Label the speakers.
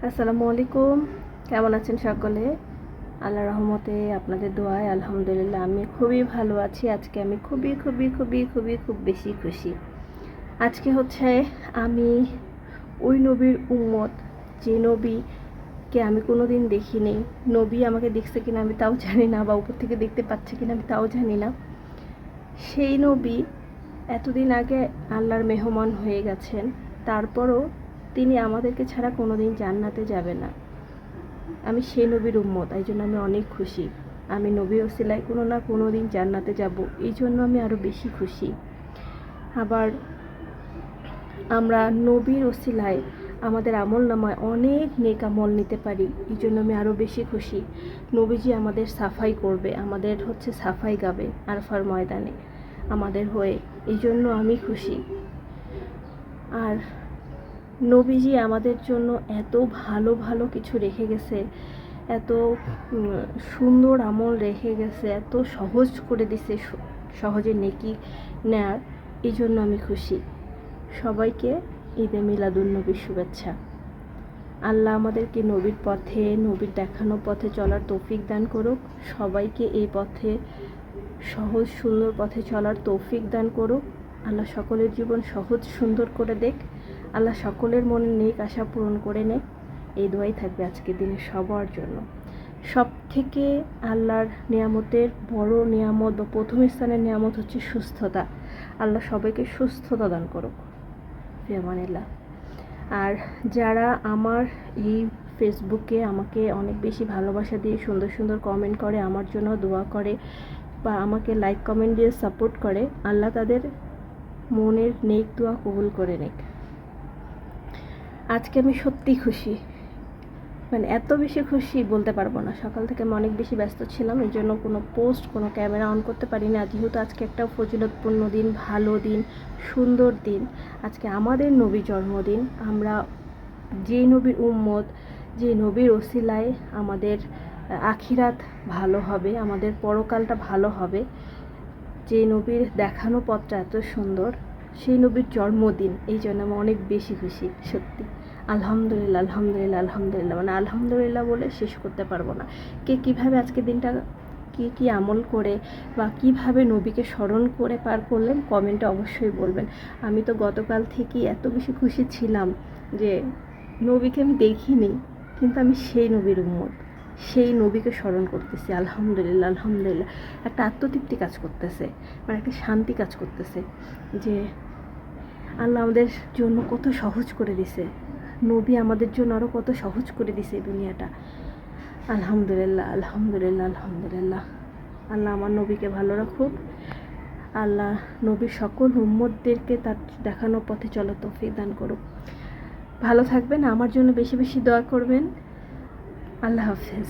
Speaker 1: আসসালামু আলাইকুম। কেমন আছেন সকলে? আল্লাহর রহমতে আপনাদের দোয়ায় আলহামদুলিল্লাহ আমি খুবই ভালো আছি। আজকে আমি খুব বেশি খুশি। আজকে হচ্ছে আমি ওই নবীর উম্মত, যে নবীকে আমি কোনোদিন দেখিনি। নবী আমাকে দেখছে কিনা আমি তাও জানি না, বা উপর থেকে দেখতে পাচ্ছে কিনা আমি তাও জানি না। সেই নবী এতদিন আগে আল্লাহর মেহমান হয়ে গেছেন, তারপরও তিনি আমাদেরকে ছাড়া কোনোদিন জান্নাতে যাবে না। আমি সেই নবীর উম্মত, এই জন্য আমি অনেক খুশি। আমি নবীর ওসিলায় কোনো না কোনো দিন জান্নাতে যাব, এই জন্য আমি আরও বেশি খুশি। আবার আমরা নবীর ওসিলায় আমাদের আমল নামায় অনেক নেক আমল নিতে পারি, এই জন্য আমি আরও বেশি খুশি। নবীজি আমাদের সাফাই করবে, আমাদের হচ্ছে সাফাই গাবে আরফার ময়দানে আমাদের হয়ে, এই জন্য আমি খুশি। আর নবীজি আমাদের জন্য এত ভালো ভালো কিছু রেখে গেছে, এত সুন্দর আমল রেখে গেছে, এত সহজ করে দিছে সহজে নেকি নেয়ার, এই জন্য আমি খুশি। সবাইকে ঈদে মিলাদুন্নবীর শুভেচ্ছা। আল্লাহ আমাদেরকে নবীর পথে, নবীর দেখানো পথে চলার তৌফিক দান করুক। সবাইকে এই পথে, সহজ সুন্দর পথে চলার তৌফিক দান করুক। আল্লাহ সকলের জীবন সহজ সুন্দর করে দেখ। আল্লাহ সকলের মনে নেক আশা পূরণ করে নেক। এই দোয়াই থাকবে আজকের দিনে সবার জন্য। সব থেকে আল্লাহর নিয়ামতের বড় নিয়ামত বা প্রথম স্থানের নিয়ামত হচ্ছে সুস্থতা। আল্লাহ সবাইকে সুস্থতা দান করুক। ফিয়ামানিল্লাহ। আর যারা আমার এই ফেসবুকে আমাকে অনেক বেশি ভালোবাসা দিয়ে সুন্দর সুন্দর কমেন্ট করে, আমার জন্য দোয়া করে, বা আমাকে লাইক কমেন্ট দিয়ে সাপোর্ট করে, আল্লাহ তাদের মনের নেক দোয়া কবুল করে নেক। আজকে আমি সত্যি খুশি, মানে এত বেশি খুশি বলতে পারবো না। সকাল থেকে আমি অনেক বেশি ব্যস্ত ছিলাম, এই জন্য কোনো পোস্ট, কোনো ক্যামেরা অন করতে পারি না। যেহেতু আজকে একটা ফজিলতপূর্ণ দিন, ভালো দিন, সুন্দর দিন, আজকে আমাদের নবী জন্মদিন। আমরা যে নবীর উম্মত, যে নবীর ওসিলায় আমাদের আখিরাত ভালো হবে, আমাদের পরকালটা ভালো হবে, যে নবীর দেখানো পথটা এত সুন্দর, সেই নবীর জন্মদিন, এই জন্য আমি অনেক বেশি খুশি সত্যি। আলহামদুলিল্লাহ আলহামদুলিল্লাহ আলহামদুলিল্লাহ, মানে আলহামদুলিল্লাহ বলে শেষ করতে পারবো না। কে কীভাবে আজকের দিনটা কি আমল করে বা কিভাবে নবীকে স্মরণ করে পার করলেন, কমেন্টে অবশ্যই বলবেন। আমি তো গতকাল থেকেই এত বেশি খুশি ছিলাম যে নবীকে আমি দেখিনি, কিন্তু আমি সেই নবীর উম্মত, সেই নবীকে স্মরণ করতেছি। আলহামদুলিল্লাহ আলহামদুলিল্লাহ, একটা আত্মতৃপ্তি কাজ করতেছে, মানে একটা শান্তি কাজ করতেছে যে আল্লাহ আমাদের জন্য কত সহজ করে দিছে, নবী আমাদের জন্য আরও কত সহজ করে দিছে এই দুনিয়াটা। আলহামদুলিল্লাহ আলহামদুলিল্লাহ আলহামদুলিল্লাহ। আল্লাহ আমার নবীকে ভালো রাখুক। আল্লাহ নবীর সকল উম্মতদেরকে তার দেখানো পথে চলার তৌফিক দান করুক। ভালো থাকবেন, আমার জন্য বেশি বেশি দোয়া করবেন। আল্লাহ হাফেজ।